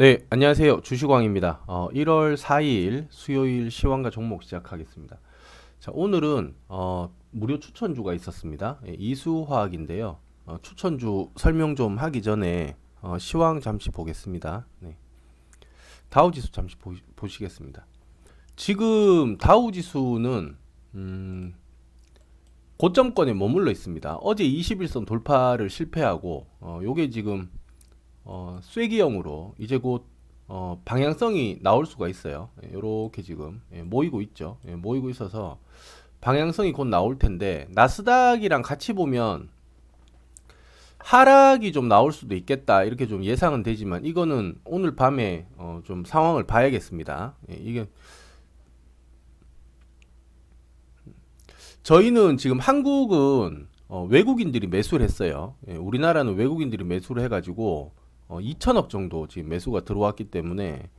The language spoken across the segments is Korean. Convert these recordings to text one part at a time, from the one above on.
네, 안녕하세요. 주식왕입니다. 1월 4일 수요일 시황과 종목 시작하겠습니다. 자, 오늘은 무료 추천주가 있었습니다. 예, 이수화학인데요. 추천주 설명 좀 하기 전에 시황 잠시 보겠습니다. 네, 다우지수 잠시 보시겠습니다. 지금 다우지수는 고점권에 머물러 있습니다. 어제 21선 돌파를 실패하고 요게 지금 쐐기형으로 이제 곧 방향성이 나올 수가 있어요. 이렇게 지금 모이고 있죠. 모이고 있어서 방향성이 곧 나올 텐데 나스닥이랑 같이 보면 하락이 좀 나올 수도 있겠다 이렇게 좀 예상은 되지만 이거는 오늘 밤에 좀 상황을 봐야겠습니다. 이게 저희는 지금 한국은 외국인들이 매수를 했어요. 우리나라는 외국인들이 매수를 해가지고 2천억 정도 지금 매수가 들어왔기 때문에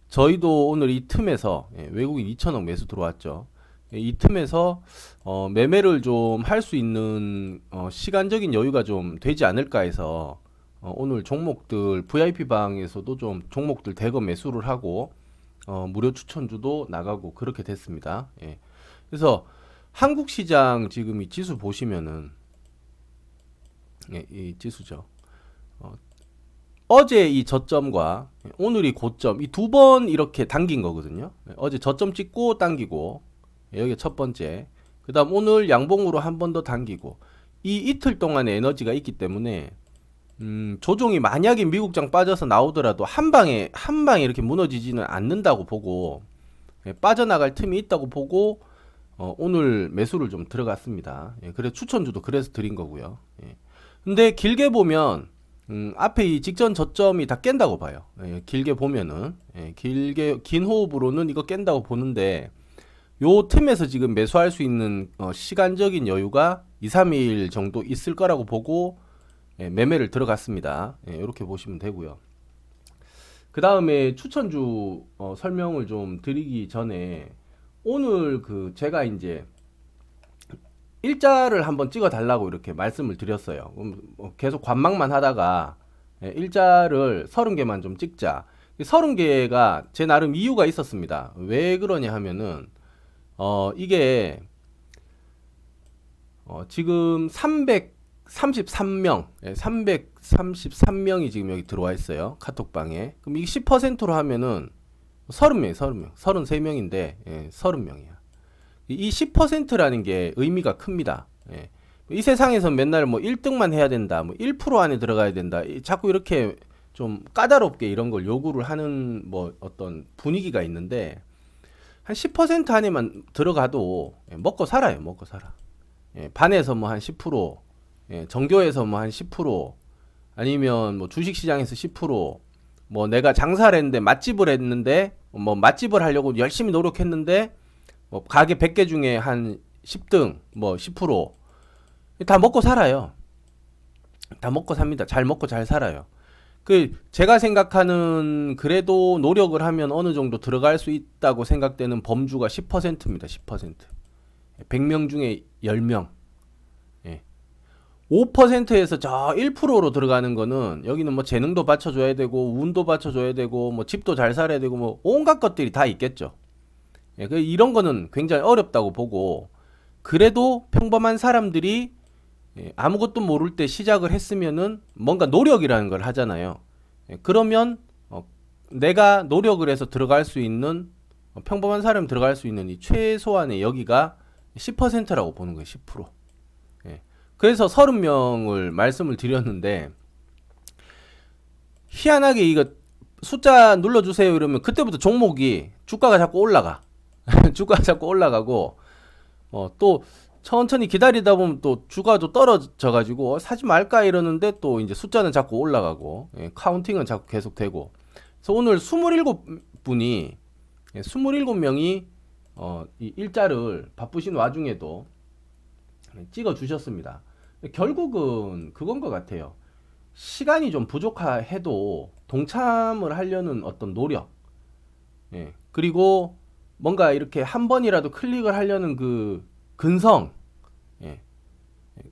저희도 오늘 이 틈에서 외국인 2천억 매수 들어왔죠. 이 틈에서 매매를 좀 할 수 있는 시간적인 여유가 좀 되지 않을까 해서 오늘 종목들 VIP 방에서도 좀 종목들 대거 매수를 하고 무료 추천주도 나가고 그렇게 됐습니다. 예. 그래서 한국 시장 지금 이 지수 보시면은 이 지수죠. 어제 이 저점과 오늘 이 고점 이 두 번 이렇게 당긴 거거든요. 어제 저점 찍고 당기고 여기 첫 번째. 그다음 오늘 양봉으로 한 번 더 당기고 이 이틀 동안의 에너지가 있기 때문에 조종이 만약에 미국장 빠져서 나오더라도 한 방에 이렇게 무너지지는 않는다고 보고 빠져나갈 틈이 있다고 보고 오늘 매수를 좀 들어갔습니다. 그래서 추천주도 그래서 드린 거고요. 근데 길게 보면 앞에 이 직전 저점이 다 깬다고 봐요. 길게 보면은 길게 긴 호흡으로는 이거 깬다고 보는데 요 틈에서 지금 매수할 수 있는 시간적인 여유가 2, 3일 정도 있을 거라고 보고 매매를 들어갔습니다. 이렇게 보시면 되고요. 그 다음에 추천주 설명을 좀 드리기 전에 오늘 그 제가 이제 일자를 한번 찍어 달라고 이렇게 말씀을 드렸어요. 계속 관망만 하다가 일자를 30개만 좀 찍자. 30개가 제 나름 이유가 있었습니다. 왜 그러냐 하면은 이게 지금 333명 333명이 지금 여기 들어와 있어요. 카톡방에. 그럼 이게 10%로 하면은 30명 33명인데 30명이야. 이 10%라는 게 의미가 큽니다. 이 세상에서 맨날 뭐 1등만 해야 된다, 뭐 1% 안에 들어가야 된다, 자꾸 이렇게 좀 까다롭게 이런 걸 요구를 하는 뭐 어떤 분위기가 있는데 한 10% 안에만 들어가도 먹고 살아요, 먹고 살아. 반에서 뭐 한 10%, 정교에서 뭐 한 10%, 아니면 뭐 주식시장에서 10%, 뭐 내가 장사를 했는데 맛집을 했는데 뭐 맛집을 하려고 열심히 노력했는데 뭐 가게 100개 중에 한 10등 뭐 10%다 먹고 살아요. 다 먹고 삽니다. 잘 먹고 잘 살아요. 그 제가 생각하는 그래도 노력을 하면 어느 정도 들어갈 수 있다고 생각되는 범주가 10%입니다. 10%. 100명 중에 10명. 예. 5%에서 저 1%로 들어가는 거는 여기는 뭐 재능도 받쳐줘야 되고 운도 받쳐줘야 되고 뭐 집도 잘 살아야 되고 뭐 온갖 것들이 다 있겠죠. 예, 이런 거는 굉장히 어렵다고 보고 그래도 평범한 사람들이 아무것도 모를 때 시작을 했으면은 뭔가 노력이라는 걸 하잖아요. 그러면 내가 노력을 해서 들어갈 수 있는 평범한 사람이 들어갈 수 있는 이 최소한의 여기가 10%라고 보는 거예요. 10%. 그래서 30명을 말씀을 드렸는데 희한하게 이거 숫자 눌러주세요 이러면 그때부터 종목이 주가가 자꾸 올라가. 주가가 자꾸 올라가고 또 천천히 기다리다 보면 또 주가도 떨어져 가지고 사지 말까 이러는데 또 이제 숫자는 자꾸 올라가고 카운팅은 자꾸 계속되고 그래서 오늘 27분이 27명이 이 일자를 바쁘신 와중에도 찍어 주셨습니다. 결국은 그건 것 같아요. 시간이 좀 부족해도 동참을 하려는 어떤 노력 그리고 뭔가 이렇게 한 번이라도 클릭을 하려는 그 근성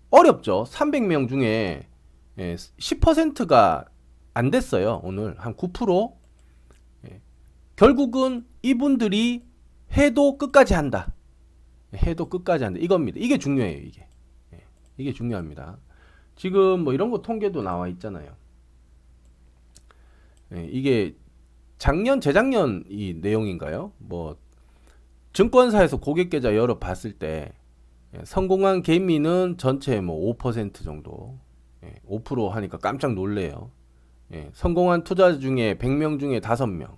어렵죠. 300명 중에 10%가 안 됐어요. 오늘 한 9%? 결국은 이분들이 해도 끝까지 한다. 해도 끝까지 한다. 이겁니다. 이게 중요해요. 이게 중요합니다. 지금 뭐 이런 거 통계도 나와 있잖아요. 이게 작년, 재작년 이 내용인가요? 뭐 증권사에서 고객 계좌 열어 봤을 때 성공한 개미는 전체 뭐 5% 정도, 5% 하니까 깜짝 놀래요. 성공한 투자 중에 100명 중에 5명,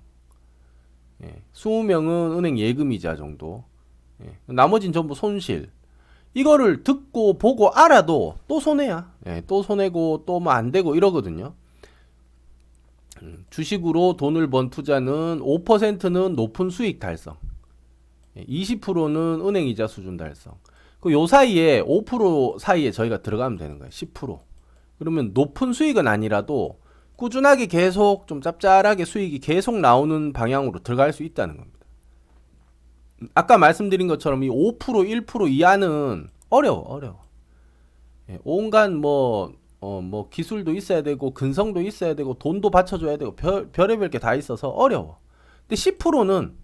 20명은 은행 예금이자 정도, 나머진 전부 손실. 이거를 듣고 보고 알아도 또 손해야. 또 손해고 또 뭐 안 되고 이러거든요. 주식으로 돈을 번 투자는 5%는 높은 수익 달성, 20%는 은행 이자 수준 달성. 요 사이에 5% 사이에 저희가 들어가면 되는 거예요. 10%. 그러면 높은 수익은 아니라도 꾸준하게 계속 좀 짭짤하게 수익이 계속 나오는 방향으로 들어갈 수 있다는 겁니다. 아까 말씀드린 것처럼 이 5%, 1% 이하는 어려워. 온갖 뭐 기술도 있어야 되고 근성도 있어야 되고 돈도 받쳐줘야 되고 별의별 게 다 있어서 어려워. 근데 10%는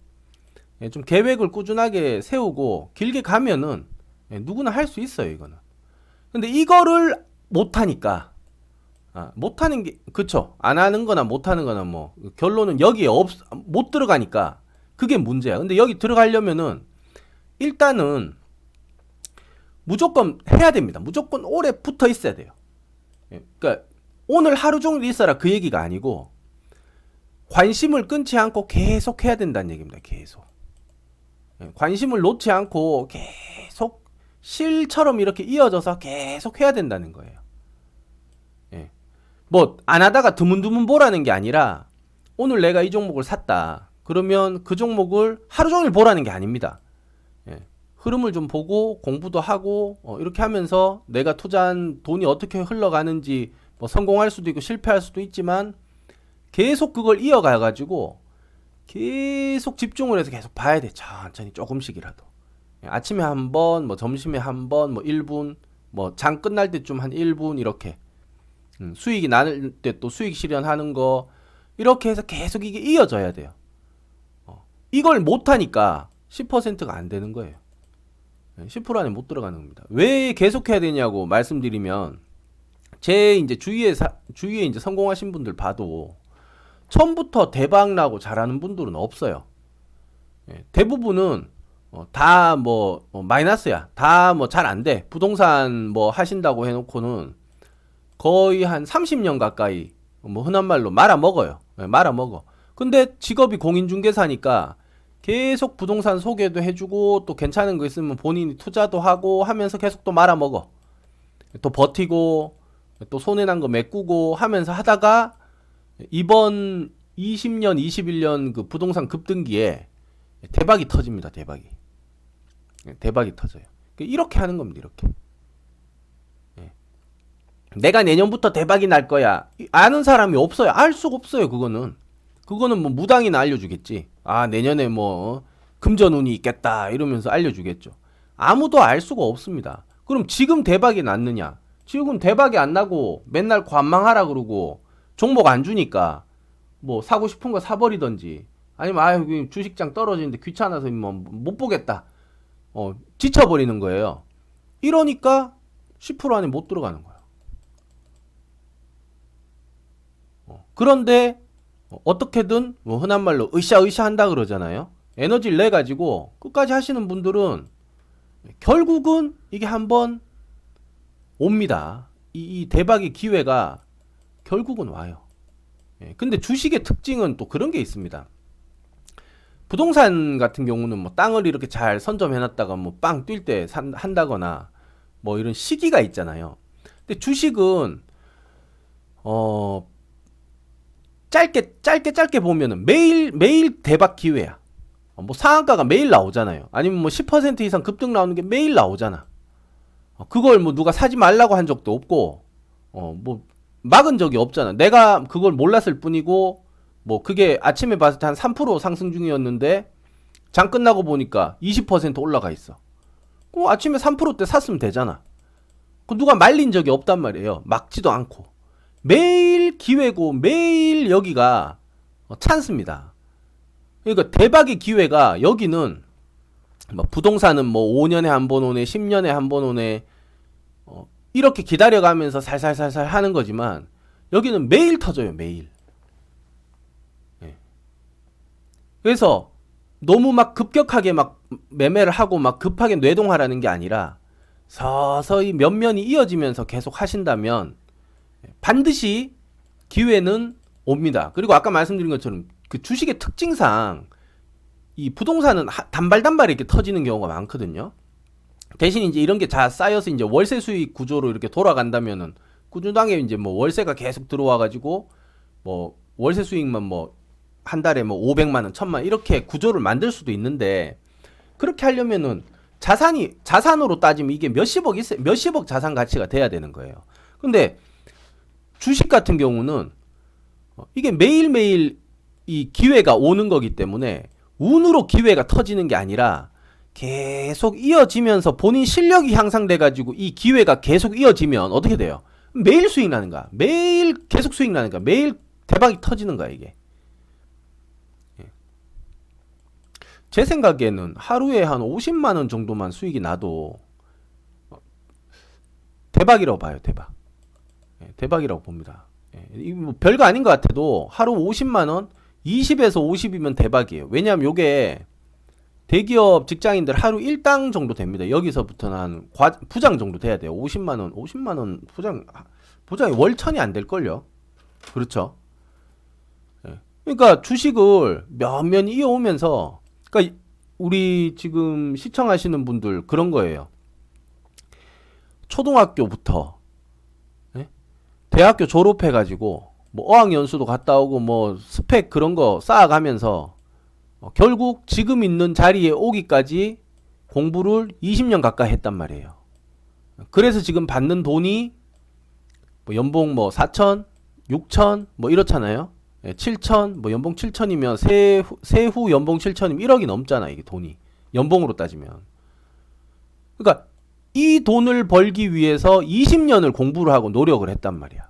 좀 계획을 꾸준하게 세우고 길게 가면은 누구나 할 수 있어요, 이거는. 근데 이거를 못하니까, 못하는 게, 그쵸. 안 하는 거나 못하는 거나 뭐, 결론은 여기에 못 들어가니까 그게 문제야. 근데 여기 들어가려면은 일단은 무조건 해야 됩니다. 무조건 오래 붙어 있어야 돼요. 그러니까 오늘 하루 종일 있어라 그 얘기가 아니고 관심을 끊지 않고 계속 해야 된다는 얘기입니다. 계속. 관심을 놓지 않고 계속 실처럼 이렇게 이어져서 계속 해야 된다는 거예요. 뭐 안 하다가 드문드문 보라는 게 아니라 오늘 내가 이 종목을 샀다. 그러면 그 종목을 하루 종일 보라는 게 아닙니다. 흐름을 좀 보고 공부도 하고 이렇게 하면서 내가 투자한 돈이 어떻게 흘러가는지 뭐 성공할 수도 있고 실패할 수도 있지만 계속 그걸 이어가가지고 계속 집중을 해서 계속 봐야 돼. 천천히 조금씩이라도. 아침에 한 번, 뭐 점심에 한 번, 뭐 1분, 뭐 장 끝날 때쯤 한 1분 이렇게. 수익이 나는 때 또 수익 실현하는 거 이렇게 해서 계속 이게 이어져야 돼요. 이걸 못하니까 10%가 안 되는 거예요. 10% 안에 못 들어가는 겁니다. 왜 계속 해야 되냐고 말씀드리면 제 이제 주위에 이제 성공하신 분들 봐도 처음부터 대박 나고 잘하는 분들은 없어요. 대부분은 다 뭐 마이너스야. 다 뭐 잘 안 돼. 부동산 뭐 하신다고 해놓고는 거의 한 30년 가까이 뭐 흔한 말로 말아먹어요. 말아먹어. 근데 직업이 공인중개사니까 계속 부동산 소개도 해주고 또 괜찮은 거 있으면 본인이 투자도 하고 하면서 계속 또 말아먹어. 또 버티고 또 손해난 거 메꾸고 하면서 하다가 이번 20년, 21년 그 부동산 급등기에 대박이 터집니다. 대박이 터져요. 이렇게 하는 겁니다. 이렇게. 내가 내년부터 대박이 날 거야. 아는 사람이 없어요. 알 수가 없어요. 그거는 뭐 무당이나 알려주겠지. 내년에 뭐 금전운이 있겠다 이러면서 알려주겠죠. 아무도 알 수가 없습니다. 그럼 지금 대박이 났느냐? 지금 대박이 안 나고 맨날 관망하라 그러고 종목 안 주니까 뭐 사고 싶은 거 사버리던지 아니면 주식장 떨어지는데 귀찮아서 뭐 못 보겠다. 지쳐버리는 거예요. 이러니까 10% 안에 못 들어가는 거예요. 그런데 어떻게든 뭐 흔한 말로 으쌰으쌰 한다 그러잖아요. 에너지를 내 가지고 끝까지 하시는 분들은 결국은 이게 한번 옵니다. 이 대박의 기회가 결국은 와요. 근데 주식의 특징은 또 그런 게 있습니다. 부동산 같은 경우는 뭐 땅을 이렇게 잘 선점해 놨다가 뭐 빵 뛸 때 한다거나 뭐 이런 시기가 있잖아요. 근데 주식은 짧게 보면은 매일 대박 기회야. 뭐 상한가가 매일 나오잖아요. 아니면 뭐 10% 이상 급등 나오는 게 매일 나오잖아. 그걸 뭐 누가 사지 말라고 한 적도 없고, 뭐 막은 적이 없잖아. 내가 그걸 몰랐을 뿐이고, 뭐 그게 아침에 봤을 때 한 3% 상승 중이었는데 장 끝나고 보니까 20% 올라가 있어. 그럼 아침에 3%때 샀으면 되잖아. 그 누가 말린 적이 없단 말이에요. 막지도 않고. 매일 기회고 매일 여기가 찬스입니다. 그러니까 대박의 기회가 여기는 뭐 부동산은 뭐 5년에 한 번 오네, 10년에 한 번 오네, 이렇게 기다려가면서 살살살살 하는 거지만 여기는 매일 터져요, 매일. 예. 그래서 너무 막 급격하게 막 매매를 하고 막 급하게 뇌동하라는 게 아니라 서서히 면면이 이어지면서 계속 하신다면 반드시 기회는 옵니다. 그리고 아까 말씀드린 것처럼 그 주식의 특징상 이 부동산은 단발단발 이렇게 터지는 경우가 많거든요. 대신 이제 이런 게 다 쌓여서 이제 월세 수익 구조로 이렇게 돌아간다면은 꾸준하게 이제 뭐 월세가 계속 들어와 가지고 뭐 월세 수익만 뭐 한 달에 뭐 500만 원, 1000만 원 이렇게 구조를 만들 수도 있는데, 그렇게 하려면은 자산으로 따지면 이게 몇십억 있어요. 몇십억 자산 가치가 돼야 되는 거예요. 근데 주식 같은 경우는 이게 매일매일 이 기회가 오는 거기 때문에 운으로 기회가 터지는 게 아니라 계속 이어지면서 본인 실력이 향상돼 가지고 이 기회가 계속 이어지면 어떻게 돼요? 매일 수익 나는 거야. 매일 계속 수익 나는 거야. 매일 대박이 터지는 거야, 이게. 제 생각에는 하루에 한 50만 원 정도만 수익이 나도 대박이라고 봐요, 대박. 대박이라고 봅니다. 이거 뭐 별거 아닌 것 같아도 하루 50만 원, 20에서 50이면 대박이에요. 왜냐하면 요게 대기업 직장인들 하루 1당 정도 됩니다. 여기서부터는 한 부장 정도 돼야 돼요. 50만 원 부장이 월천이 안 될걸요. 그렇죠. 그러니까 주식을 몇몇 이어오면서, 그러니까 우리 지금 시청하시는 분들 그런 거예요. 초등학교부터 대학교 졸업해가지고 뭐 어학연수도 갔다 오고 뭐 스펙 그런 거 쌓아가면서 결국 지금 있는 자리에 오기까지 공부를 20년 가까이 했단 말이에요. 그래서 지금 받는 돈이 뭐 연봉 뭐 4천, 6천 뭐 이렇잖아요. 7천, 뭐 연봉 7천이면 세후 연봉 7천이면 1억이 넘잖아, 이게 돈이. 연봉으로 따지면. 그러니까 이 돈을 벌기 위해서 20년을 공부를 하고 노력을 했단 말이야.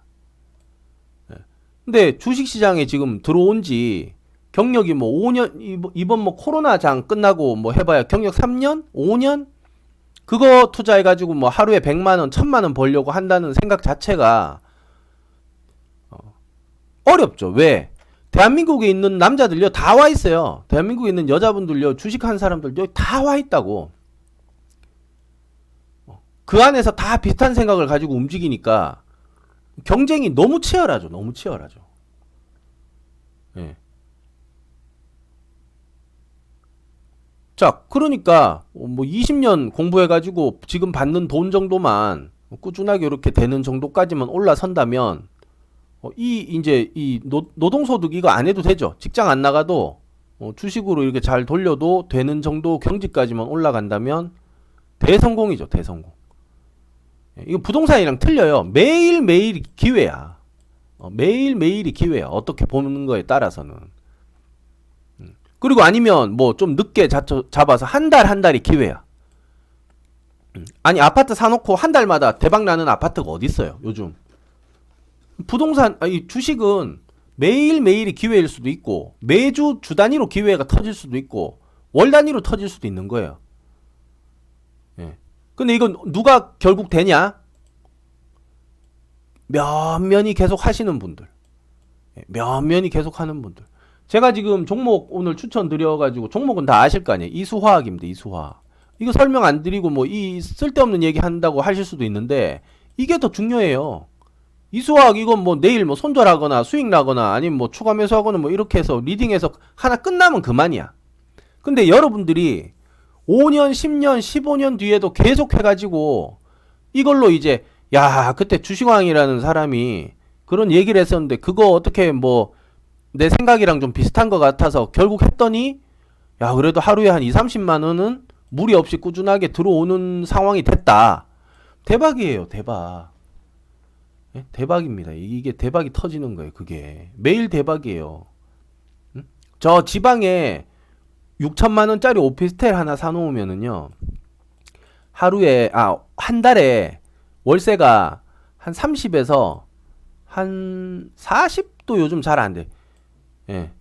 근데 주식시장에 지금 들어온 지 경력이 뭐 5년, 이번 뭐 코로나장 끝나고 뭐 해봐야 경력 3년? 5년? 그거 투자해가지고 뭐 하루에 100만원, 1000만원 벌려고 한다는 생각 자체가 어렵죠. 왜? 대한민국에 있는 남자들요 다 와 있어요. 대한민국에 있는 여자분들요, 주식한 사람들요 다 와 있다고. 그 안에서 다 비슷한 생각을 가지고 움직이니까 경쟁이 너무 치열하죠. 너무 치열하죠. 예. 자, 그러니까 뭐 20년 공부해가지고 지금 받는 돈 정도만 꾸준하게 이렇게 되는 정도까지만 올라선다면 이제 이 노동소득 이거 안 해도 되죠. 직장 안 나가도 주식으로 이렇게 잘 돌려도 되는 정도 경지까지만 올라간다면 대성공이죠. 대성공. 이거 부동산이랑 틀려요. 매일매일 기회야. 매일매일이 기회야. 어떻게 보는 거에 따라서는. 그리고 아니면 뭐 좀 늦게 잡아서 한 달이 기회야. 아니 아파트 사놓고 한 달마다 대박 나는 아파트가 어디 있어요, 요즘. 부동산, 이 주식은 매일매일이 기회일 수도 있고 매주 주 단위로 기회가 터질 수도 있고 월 단위로 터질 수도 있는 거예요. 예. 근데 이건 누가 결국 되냐? 면면이 계속 하시는 분들. 면면이 계속 하는 분들. 제가 지금 종목 오늘 추천드려가지고 종목은 다 아실 거 아니에요. 이수화학입니다. 이수화학. 이거 설명 안 드리고 뭐 이 쓸데없는 얘기 한다고 하실 수도 있는데 이게 더 중요해요. 이수화학 이건 뭐 내일 뭐 손절하거나 수익 나거나 아니면 뭐 추가 매수하거나 뭐 이렇게 해서 리딩해서 하나 끝나면 그만이야. 근데 여러분들이 5년, 10년, 15년 뒤에도 계속 해가지고 이걸로 이제 야 그때 주식왕이라는 사람이 그런 얘기를 했었는데 그거 어떻게 뭐 내 생각이랑 좀 비슷한 것 같아서 결국 했더니 야 그래도 하루에 한 2, 30만 원은 무리 없이 꾸준하게 들어오는 상황이 됐다. 대박이에요. 대박. 예? 대박입니다. 이게 대박이 터지는 거예요. 그게 매일 대박이에요. 응? 저 지방에 6천만 원짜리 오피스텔 하나 사놓으면은요 하루에 한 달에 월세가 한 30에서 한 40도 요즘 잘 안 돼. 예.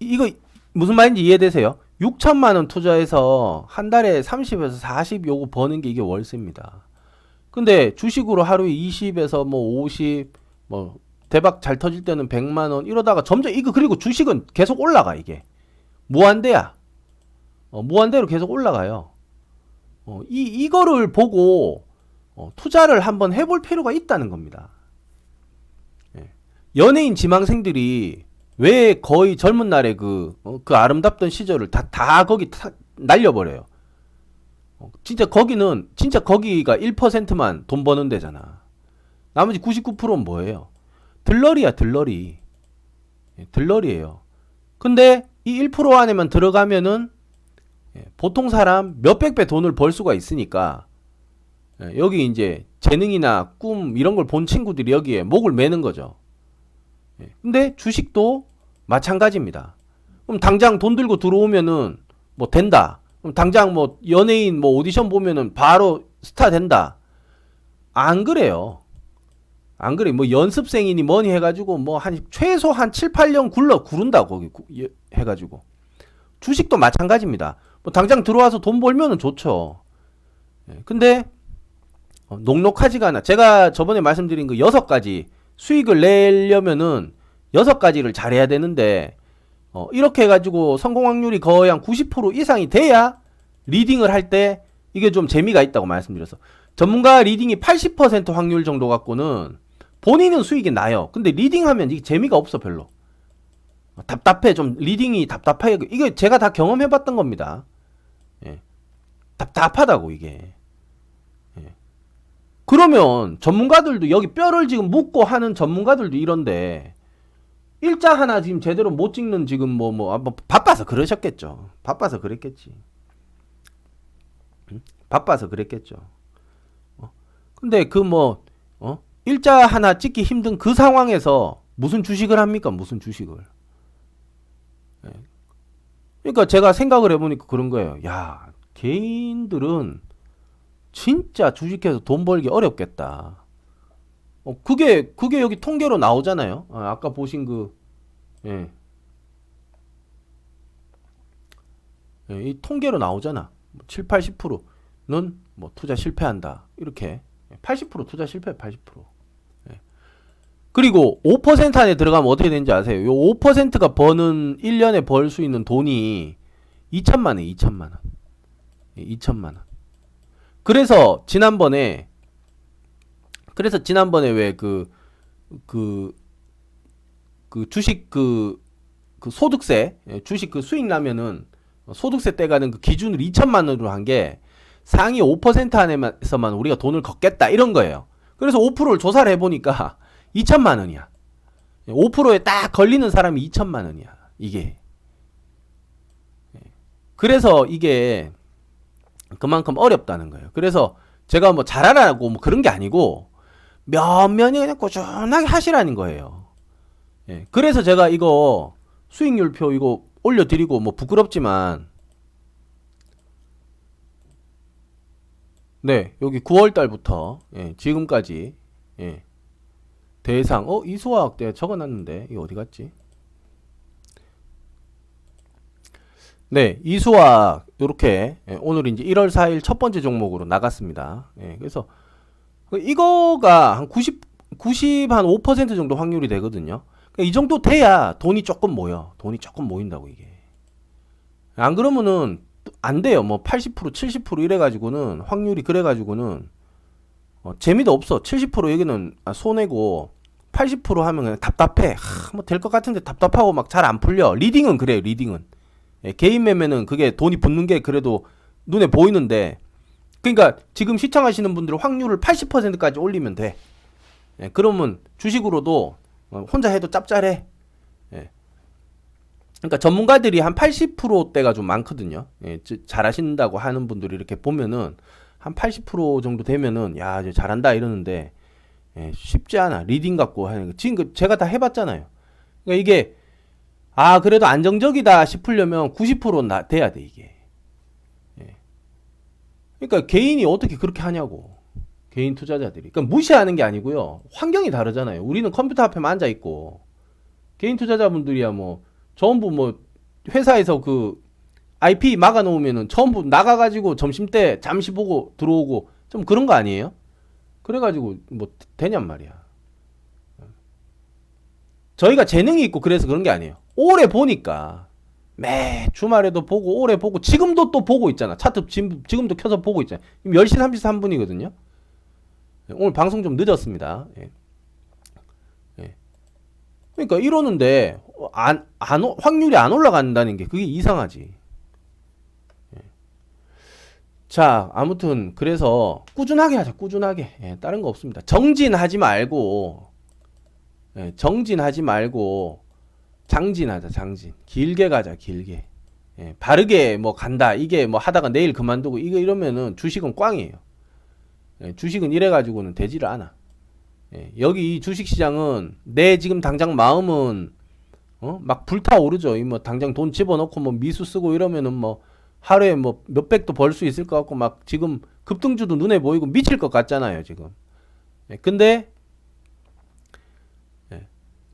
이거 무슨 말인지 이해되세요? 6천만 원 투자해서 한 달에 30에서 40 요거 버는 게 이게 월세입니다. 근데 주식으로 하루에 20에서 뭐 50, 뭐 대박 잘 터질 때는 100만 원 이러다가 점점 이거 그리고 주식은 계속 올라가 이게. 무한대야. 무한대로 계속 올라가요. 이거를 보고 투자를 한번 해볼 필요가 있다는 겁니다. 예. 연예인 지망생들이 왜 거의 젊은 날에 그 아름답던 시절을 다 거기 날려버려요. 진짜 거기는 진짜 거기가 1%만 돈 버는 데잖아. 나머지 99%는 뭐예요? 들러리야 들러리. 들러리예요. 근데 이 1% 안에만 들어가면은 보통 사람 몇백 배 돈을 벌 수가 있으니까 여기 이제 재능이나 꿈 이런 걸 본 친구들이 여기에 목을 매는 거죠. 근데 주식도 마찬가지입니다. 그럼 당장 돈 들고 들어오면은 뭐 된다. 그럼 당장 뭐 연예인 뭐 오디션 보면은 바로 스타 된다. 안 그래요. 안 그래. 뭐 연습생이니 뭐니 해가지고 뭐 한 최소 한 7, 8년 구른다 거기 해가지고. 주식도 마찬가지입니다. 뭐 당장 들어와서 돈 벌면은 좋죠. 근데 녹록하지가 않아. 제가 저번에 말씀드린 그 6가지 수익을 내려면은 6가지를 잘해야 되는데 이렇게 해가지고 성공 확률이 거의 한 90% 이상이 돼야 리딩을 할 때 이게 좀 재미가 있다고 말씀드렸어. 전문가 리딩이 80% 확률 정도 갖고는 본인은 수익이 나요. 근데 리딩하면 이게 재미가 없어 별로. 답답해. 좀 리딩이 답답해. 이게 제가 다 경험해봤던 겁니다. 예. 답답하다고 이게. 예. 그러면 전문가들도 여기 뼈를 지금 묻고 하는 전문가들도 이런데 일자 하나 지금 제대로 못 찍는 지금 뭐 바빠서 그러셨겠죠. 바빠서 그랬겠지. 바빠서 그랬겠죠. 근데 그 일자 하나 찍기 힘든 그 상황에서 무슨 주식을 합니까? 무슨 주식을. 그러니까 제가 생각을 해보니까 그런 거예요. 야, 개인들은 진짜 주식해서 돈 벌기 어렵겠다. 그게 여기 통계로 나오잖아요. 아까 보신 이 통계로 나오잖아. 7, 80%는 뭐 투자 실패한다. 이렇게 80% 투자 실패 80%. 그리고 5% 안에 들어가면 어떻게 되는지 아세요? 요 5%가 버는 1년에 벌 수 있는 돈이 2천만 원, 2천만 원. 2천만 원. 그래서 지난번에 왜 주식 소득세, 주식 수익 나면은 소득세 떼가는 그 기준을 2천만 원으로 한 게 상위 5% 안에서만 우리가 돈을 걷겠다 이런 거예요. 그래서 5%를 조사를 해보니까 2천만 원이야. 5%에 딱 걸리는 사람이 2천만 원이야. 이게. 그래서 이게 그만큼 어렵다는 거예요. 그래서 제가 뭐 잘하라고 뭐 그런 게 아니고 면면이 그냥 꾸준하게 하시라는 거예요. 그래서 제가 이거 수익률표 이거 올려드리고 뭐 부끄럽지만 네 여기 9월 달부터 지금까지 대상 이수학 내가 적어놨는데 이거 어디 갔지? 네 이수학 요렇게 오늘 이제 1월 4일 첫 번째 종목으로 나갔습니다. 그래서 이거가 한 95% 정도 확률이 되거든요. 그러니까 이 정도 돼야 돈이 조금 모여. 돈이 조금 모인다고 이게. 안 그러면은 안 돼요. 뭐 80% 70% 이래가지고는 확률이 그래가지고는 재미도 없어. 70% 여기는 손해고 80% 하면 그냥 답답해. 뭐 될 것 같은데 답답하고 막 잘 안 풀려. 리딩은 그래요. 리딩은 개인 매매는 그게 돈이 붙는 게 그래도 눈에 보이는데 그러니까 지금 시청하시는 분들은 확률을 80%까지 올리면 돼. 그러면 주식으로도 혼자 해도 짭짤해. 그러니까 전문가들이 한 80%대가 좀 많거든요. 잘하신다고 하는 분들이 이렇게 보면은 한 80% 정도 되면은 야 이제 잘한다 이러는데 쉽지 않아. 리딩 갖고 하는 거. 지금 제가 다 해봤잖아요. 그러니까 이게 그래도 안정적이다 싶으려면 90%는 돼야 돼 이게. 그러니까 개인이 어떻게 그렇게 하냐고. 개인 투자자들이. 그러니까 무시하는 게 아니고요. 환경이 다르잖아요. 우리는 컴퓨터 앞에만 앉아 있고 개인 투자자분들이야 뭐 전부 뭐 회사에서 그 IP 막아 놓으면은 전부 나가가지고 점심때 잠시 보고 들어오고 좀 그런 거 아니에요? 그래가지고 뭐 되냔 말이야. 저희가 재능이 있고 그래서 그런 게 아니에요. 오래 보니까 매 주말에도 보고 오래 보고 지금도 또 보고 있잖아. 차트 지금도 켜서 보고 있잖아. 10시 33분이거든요. 오늘 방송 좀 늦었습니다. 예. 예. 그러니까 이러는데 확률이 안 올라간다는 게 그게 이상하지. 예. 자, 아무튼 그래서 꾸준하게 하자. 꾸준하게. 예, 다른 거 없습니다. 정진하지 말고 정진하지 말고 장진하자. 장진. 길게 가자. 길게. 예, 바르게 뭐 간다. 이게 뭐 하다가 내일 그만두고 이거 이러면은 주식은 꽝이에요. 예, 주식은 이래 가지고는 되지를 않아. 예, 여기 이 주식 시장은 내 지금 당장 마음은 막 불타오르죠. 이 뭐 당장 돈 집어넣고 뭐 미수 쓰고 이러면은 뭐 하루에 뭐 몇백도 벌 수 있을 것 같고 막 지금 급등주도 눈에 보이고 미칠 것 같잖아요, 지금. 예, 근데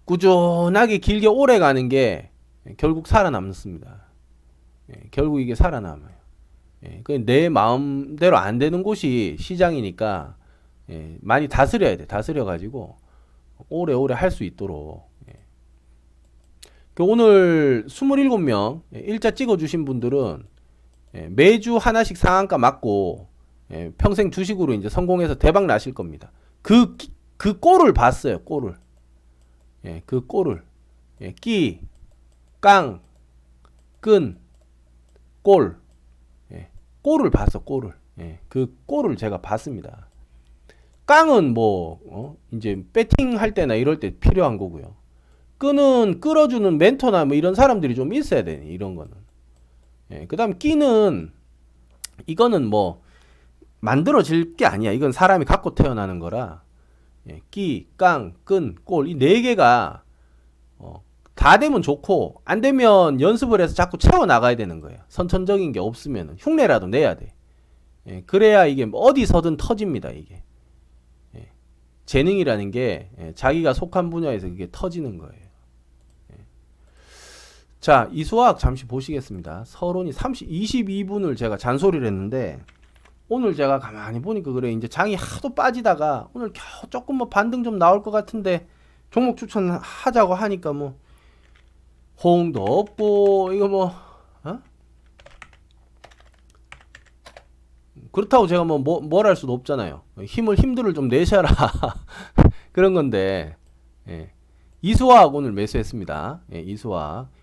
꾸준하게 길게 오래 가는 게 결국 살아남습니다. 결국 이게 살아남아요. 내 마음대로 안 되는 곳이 시장이니까 많이 다스려야 돼. 다스려 가지고 오래오래 할 수 있도록. 오늘 27명 일자 찍어주신 분들은 매주 하나씩 상한가 맞고 평생 주식으로 이제 성공해서 대박 나실 겁니다. 그 꼴을 봤어요. 꼴을. 그 꼴을. 끼, 깡, 끈, 꼴. 꼴을 봤어. 꼴을. 그 꼴을 제가 봤습니다. 깡은 뭐 이제 배팅 할 때나 이럴 때 필요한 거고요. 끈은 끌어주는 멘토나 뭐 이런 사람들이 좀 있어야 돼. 이런 거는. 그다음 끼는 이거는 뭐 만들어질 게 아니야. 이건 사람이 갖고 태어나는 거라. 끼, 깡, 끈, 꼴 이 네 개가 다 되면 좋고 안 되면 연습을 해서 자꾸 채워 나가야 되는 거예요. 선천적인 게 없으면 흉내라도 내야 돼. 그래야 이게 어디서든 터집니다. 이게 재능이라는 게 자기가 속한 분야에서 그게 터지는 거예요. 자, 이 수학 잠시 보시겠습니다. 서론이 22분을 제가 잔소리를 했는데 오늘 제가 가만히 보니까 그래 이제 장이 하도 빠지다가 오늘 겨우 조금 뭐 반등 좀 나올 것 같은데 종목 추천하자고 하니까 뭐 호응도 없고 이거 뭐 그렇다고 제가 뭘 할 수도 없잖아요. 힘들을 좀 내셔라 그런 건데 이수화학 오늘 매수했습니다.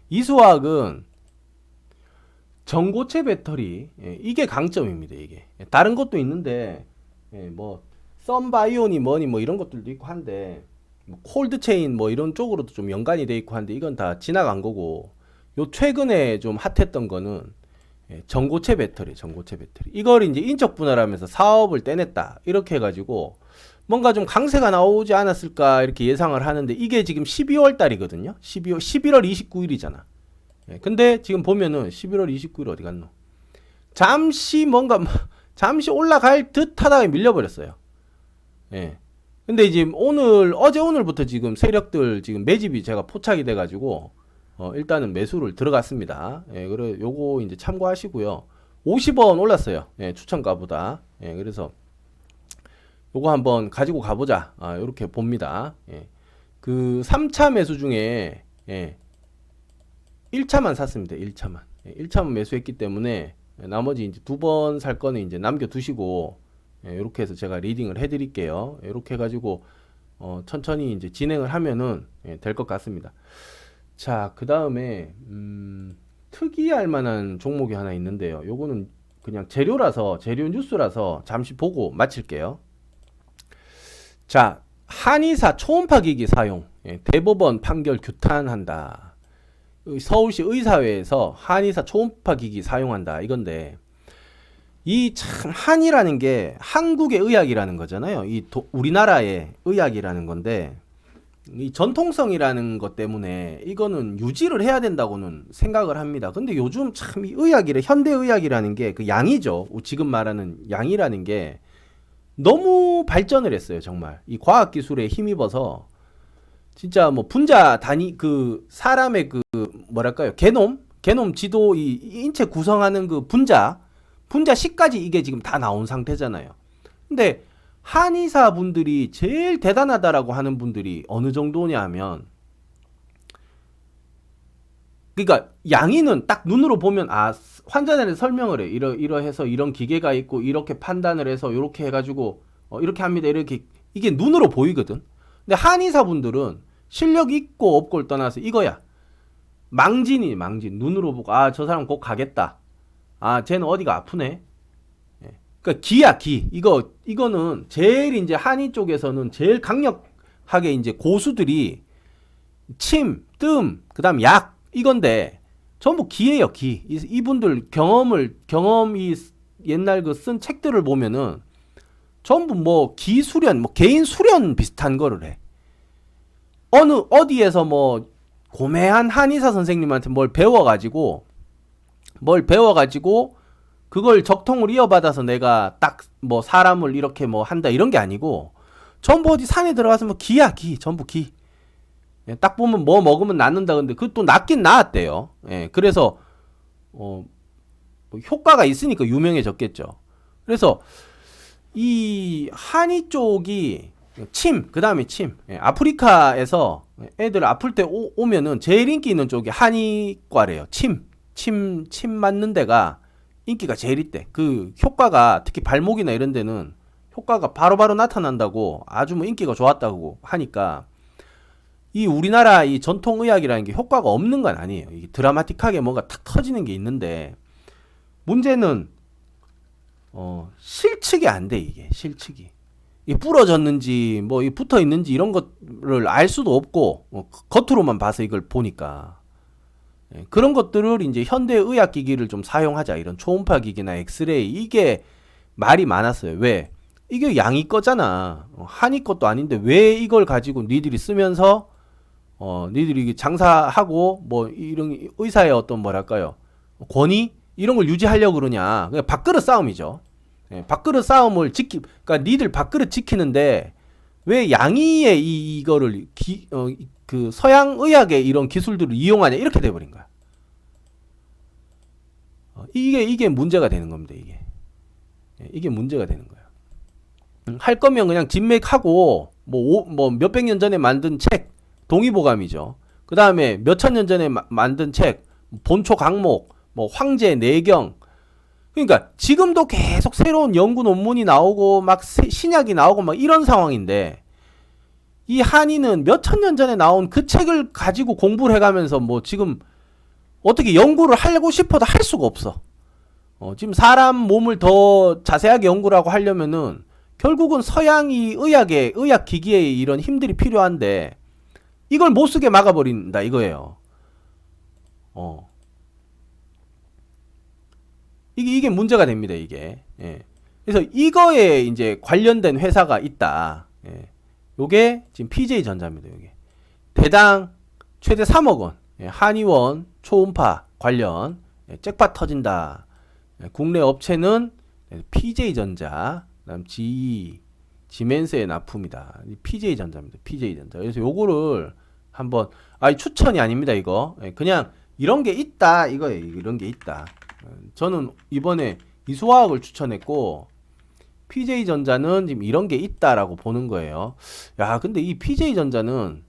이수화학은 전고체 배터리 이게 강점입니다. 이게 다른 것도 있는데 뭐 썬바이오니 뭐니 뭐 이런 것들도 있고 한데 뭐 콜드체인 뭐 이런 쪽으로도 좀 연관이 돼 있고 한데 이건 다 지나간 거고 요 최근에 좀 핫했던 거는 전고체 배터리 이걸 이제 인적 분할하면서 사업을 떼냈다 이렇게 해가지고 뭔가 좀 강세가 나오지 않았을까 이렇게 예상을 하는데 이게 지금 12월 달이거든요. 11월 29일이잖아. 근데 지금 보면은 11월 29일 어디 갔노? 잠시 올라갈 듯 하다가 밀려버렸어요. 근데 이제 어제 오늘부터 지금 세력들 지금 매집이 제가 포착이 돼가지고 일단은 매수를 들어갔습니다. 그래 요거 이제 참고하시고요. 50원 올랐어요. 추천가보다. 그래서 요거 한번 가지고 가보자. 요렇게 봅니다. 그 3차 매수 중에 1차만 샀습니다. 1차만 매수했기 때문에 나머지 이제 2번 살 거는 이제 남겨두시고 이렇게 해서 제가 리딩을 해드릴게요. 이렇게 해가지고 천천히 이제 진행을 하면은 될 것 같습니다. 자, 그 다음에 특이할 만한 종목이 하나 있는데요. 요거는 그냥 재료 뉴스라서 잠시 보고 마칠게요. 자, 한의사 초음파 기기 사용 대법원 판결 규탄한다. 서울시 의사회에서 한의사 초음파 기기 사용한다 이건데 이 참 한이라는 게 한국의 의학이라는 거잖아요. 우리나라의 의학이라는 건데 이 전통성이라는 것 때문에 이거는 유지를 해야 된다고는 생각을 합니다. 근데 요즘 참 이 현대 의학이라는 게 그 양이죠. 지금 말하는 양이라는 게 너무 발전을 했어요. 정말 이 과학 기술에 힘입어서 진짜 뭐 분자 단위 그 사람의 그 뭐랄까요 게놈 지도, 이 인체 구성하는 그 분자식까지 이게 지금 다 나온 상태잖아요. 근데 한의사 분들이 제일 대단하다라고 하는 분들이 어느 정도냐 하면, 그러니까 양의는 딱 눈으로 보면 환자들한테 설명을 해. 이러해서 이런 기계가 있고 이렇게 판단을 해서 이렇게 해가지고 이렇게 합니다. 이렇게 이게 눈으로 보이거든. 근데 한의사 분들은 실력 있고 없고를 떠나서 이거야. 망진. 눈으로 보고 저 사람 곧 가겠다. 쟤는 어디가 아프네. 그러니까 기야, 기. 이거는 제일 이제 한의 쪽에서는 제일 강력하게 이제 고수들이 침, 뜸, 그다음 약 이건데 전부 기예요, 기. 이분들 경험이 옛날 그 쓴 책들을 보면은 전부 뭐 기수련, 뭐 개인 수련 비슷한 거를 해. 어디에서 뭐 고매한 한의사 선생님한테 뭘 배워가지고 그걸 적통을 이어받아서 내가 딱 뭐 사람을 이렇게 뭐 한다 이런 게 아니고 전부 어디 산에 들어가서 뭐 기야, 기. 전부 기. 딱 보면 뭐 먹으면 낫는다. 근데 그것도 낫긴 나았대요. 그래서 뭐 효과가 있으니까 유명해졌겠죠. 그래서 이 한의 쪽이 그 다음에 침. 아프리카에서 애들 아플 때 오면은 제일 인기 있는 쪽이 한의과래요. 침 맞는 데가 인기가 제일 있대. 그 효과가 특히 발목이나 이런 데는 효과가 바로바로 나타난다고 아주 뭐 인기가 좋았다고 하니까 이 우리나라 이 전통의학이라는 게 효과가 없는 건 아니에요. 이게 드라마틱하게 뭔가 탁 터지는 게 있는데 문제는 실측이 안 돼. 이게 실측이 부러졌는지 뭐 붙어 있는지 이런 것을 알 수도 없고 겉으로만 봐서 이걸 보니까 그런 것들을 이제 현대 의학 기기를 좀 사용하자, 이런 초음파 기기나 엑스레이, 이게 말이 많았어요. 왜? 이게 양이 거잖아. 한이 것도 아닌데 왜 이걸 가지고 니들이 쓰면서 니들이 장사하고 뭐 이런 의사의 어떤 뭐랄까요, 권위 이런 걸 유지하려고 그러냐. 그냥 밥그릇 싸움이죠. 밥그릇 싸움을 그러니까 니들 밥그릇 지키는데 왜 양의의 이거를 그 서양 의학의 이런 기술들을 이용하냐, 이렇게 돼버린 거야. 이게 문제가 되는 겁니다. 이게 문제가 되는 거야. 할 거면 그냥 진맥하고 뭐 몇백 년 전에 만든 책 동의보감이죠. 그 다음에 몇천 년 전에 만든 책 본초 강목, 뭐 황제 내경. 그러니까 지금도 계속 새로운 연구 논문이 나오고 막 신약이 나오고 막 이런 상황인데, 이 한의는 몇천 년 전에 나온 그 책을 가지고 공부를 해가면서 뭐 지금 어떻게 연구를 하고 싶어도 할 수가 없어. 지금 사람 몸을 더 자세하게 연구를 하고 하려면은 결국은 서양이 의학 기기의 이런 힘들이 필요한데 이걸 못 쓰게 막아버린다 이거예요. 이게 문제가 됩니다, 이게. 그래서 이거에 이제 관련된 회사가 있다. 요게 지금 PJ전자입니다, 요게. 대당 최대 3억 원. 한의원 초음파 관련 잭팟 터진다. 국내 업체는 PJ전자, 그다음 GE, 지멘스의 납품이다. PJ전자입니다. PJ전자. 그래서 요거를 한번 추천이 아닙니다, 이거. 그냥 이런 게 있다 이거예요. 이런 게 있다. 저는 이번에 이수화학을 추천했고 PJ전자는 지금 이런 게 있다라고 보는 거예요. 야, 근데 이 PJ전자는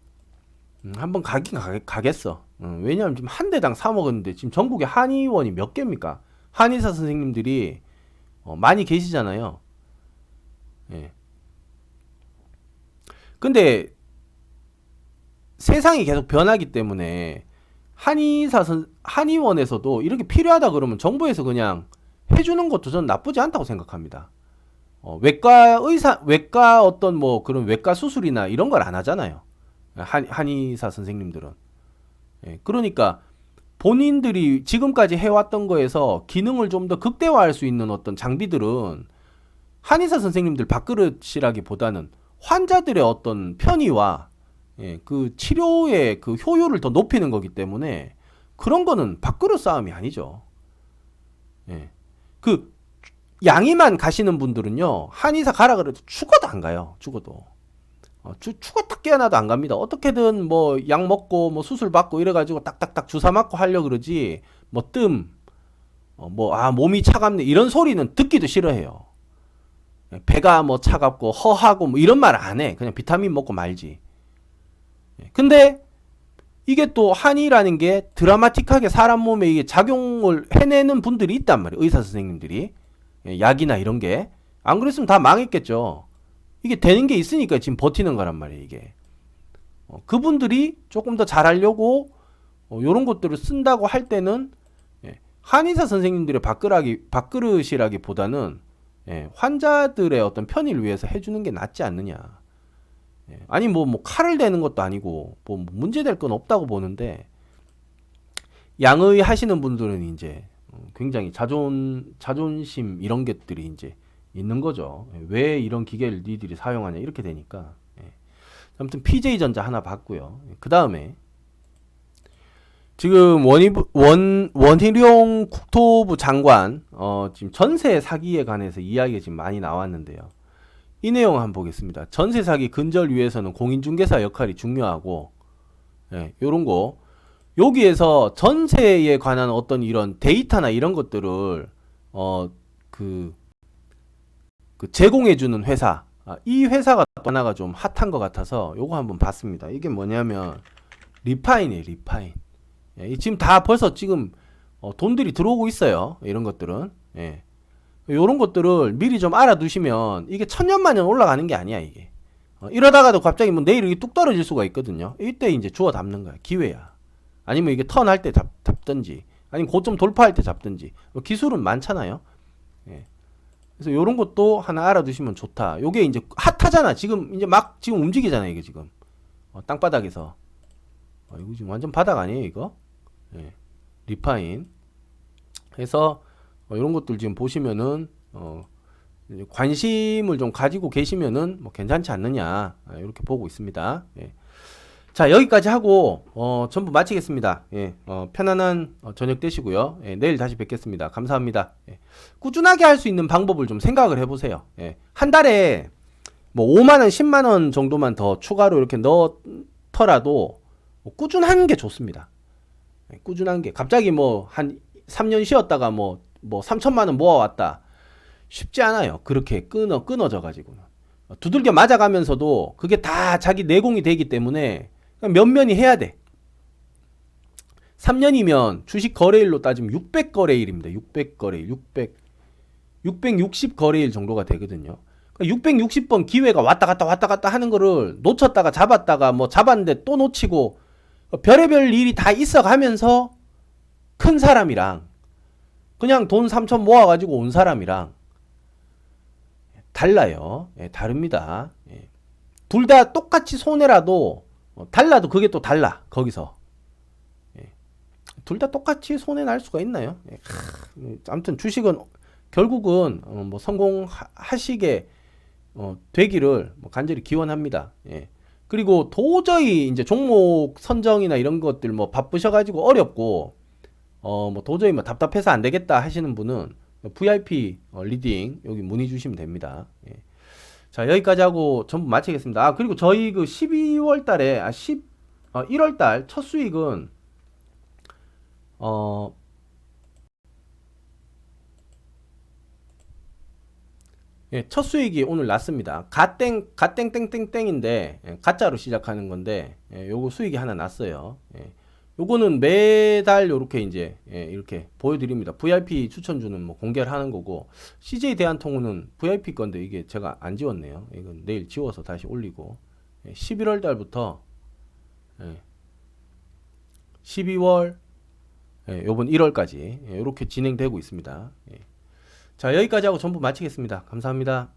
한번 가긴 가겠어. 왜냐하면 지금 한 대당 3억인데 지금 전국에 한의원이 몇 개입니까? 한의사 선생님들이 많이 계시잖아요. 근데 세상이 계속 변하기 때문에 한의원에서도 이렇게 필요하다 그러면 정부에서 그냥 해주는 것도 저는 나쁘지 않다고 생각합니다. 외과 어떤 뭐 그런 외과 수술이나 이런 걸 안 하잖아요. 한의사 선생님들은. 그러니까 본인들이 지금까지 해왔던 거에서 기능을 좀 더 극대화할 수 있는 어떤 장비들은 한의사 선생님들 밥그릇이라기보다는 환자들의 어떤 편의와 그 치료의 그 효율을 더 높이는 거기 때문에 그런 거는 밥그릇 싸움이 아니죠. 그 양의만 가시는 분들은요, 한의사 가라 그래도 죽어도 안 가요. 죽어도 죽었다 깨어나도 안 갑니다. 어떻게든 뭐 약 먹고 뭐 수술 받고 이래가지고 딱딱딱 주사 맞고 하려 그러지, 뭐 뜸, 몸이 차갑네 이런 소리는 듣기도 싫어해요. 배가 뭐 차갑고 허하고 뭐 이런 말 안 해. 그냥 비타민 먹고 말지. 근데 이게 또 한이라는 게 드라마틱하게 사람 몸에 이게 작용을 해내는 분들이 있단 말이에요. 의사 선생님들이. 약이나 이런 게. 안 그랬으면 다 망했겠죠. 이게 되는 게 있으니까 지금 버티는 거란 말이에요, 이게. 그분들이 조금 더 잘하려고 요런 것들을 쓴다고 할 때는 한의사 선생님들의 밥그릇이라기보다는 환자들의 어떤 편의를 위해서 해주는 게 낫지 않느냐. 아니 뭐 칼을 대는 것도 아니고 뭐 문제될 건 없다고 보는데 양의 하시는 분들은 이제 굉장히 자존심 이런 것들이 이제 있는 거죠. 왜 이런 기계를 니들이 사용하냐 이렇게 되니까. 아무튼 PJ전자 하나 봤고요. 그 다음에 지금 원희룡 국토부 장관 지금 전세 사기에 관해서 이야기가 지금 많이 나왔는데요. 이 내용 한번 보겠습니다. 전세 사기 근절 위해서는 공인중개사 역할이 중요하고, 요런 거 여기에서 전세에 관한 어떤 이런 데이터나 이런 것들을 그 제공해주는 회사, 이 회사가 또 하나가 좀 핫한 것 같아서 요거 한번 봤습니다. 이게 뭐냐면 리파인이에요, 리파인. 지금 다 벌써 지금 돈들이 들어오고 있어요. 이런 것들은. 요런 것들을 미리 좀 알아두시면 이게 천년만년 올라가는 게 아니야, 이게. 이러다가도 갑자기 뭐 내일 이게 뚝 떨어질 수가 있거든요. 이때 이제 주워 담는 거야. 기회야. 아니면 이게 턴할 때 잡든지, 아니면 고점 돌파할 때 잡든지. 기술은 많잖아요. 그래서 요런 것도 하나 알아두시면 좋다. 요게 이제 핫하잖아. 지금 이제 막 지금 움직이잖아, 이게 지금. 땅바닥에서. 이거 지금 완전 바닥 아니에요, 이거? 리파인. 그래서 이런 것들 지금 보시면은 관심을 좀 가지고 계시면은 뭐 괜찮지 않느냐 이렇게 보고 있습니다. 자, 여기까지 하고 전부 마치겠습니다. 편안한 저녁 되시고요. 내일 다시 뵙겠습니다. 감사합니다. 꾸준하게 할 수 있는 방법을 좀 생각을 해보세요. 한 달에 뭐 5만원 10만원 정도만 더 추가로 이렇게 넣더라도 꾸준한 게 좋습니다. 꾸준한 게 갑자기 뭐 한 3년 쉬었다가 뭐 3천만 원 모아왔다. 쉽지 않아요. 그렇게 끊어져 가지고는. 두들겨 맞아가면서도 그게 다 자기 내공이 되기 때문에 면면이 해야 돼. 3년이면 주식 거래일로 따지면 600거래일입니다. 600거래일. 660거래일 정도가 되거든요. 660번 기회가 왔다 갔다 하는 거를 놓쳤다가 잡았다가 뭐 잡았는데 또 놓치고 별의별 일이 다 있어 가면서 큰 사람이랑 그냥 돈 3천 모아가지고 온 사람이랑 달라요. 다릅니다. 둘 다 똑같이 손해라도 달라도 그게 또 달라. 거기서 둘 다 똑같이 손해 날 수가 있나요? 아무튼 주식은 결국은 뭐 성공하시게 되기를 뭐 간절히 기원합니다. 그리고 도저히 이제 종목 선정이나 이런 것들 뭐 바쁘셔가지고 어렵고 뭐 도저히 뭐 답답해서 안 되겠다 하시는 분은 VIP 리딩 여기 문의 주시면 됩니다. 자, 여기까지 하고 전부 마치겠습니다. 그리고 저희 그 12월 달에 1월 달 첫 수익은 첫 수익이 오늘 났습니다. 가땡땡땡땡인데 가짜로 시작하는 건데 요거 수익이 하나 났어요. 요거는 매달 요렇게 이제 이렇게 보여드립니다. VIP 추천주는 뭐 공개를 하는 거고 CJ 대한통운은 VIP 건데 이게 제가 안 지웠네요. 이건 내일 지워서 다시 올리고 11월 달부터 12월 요번 1월까지 이렇게 진행되고 있습니다. 자, 여기까지 하고 전부 마치겠습니다. 감사합니다.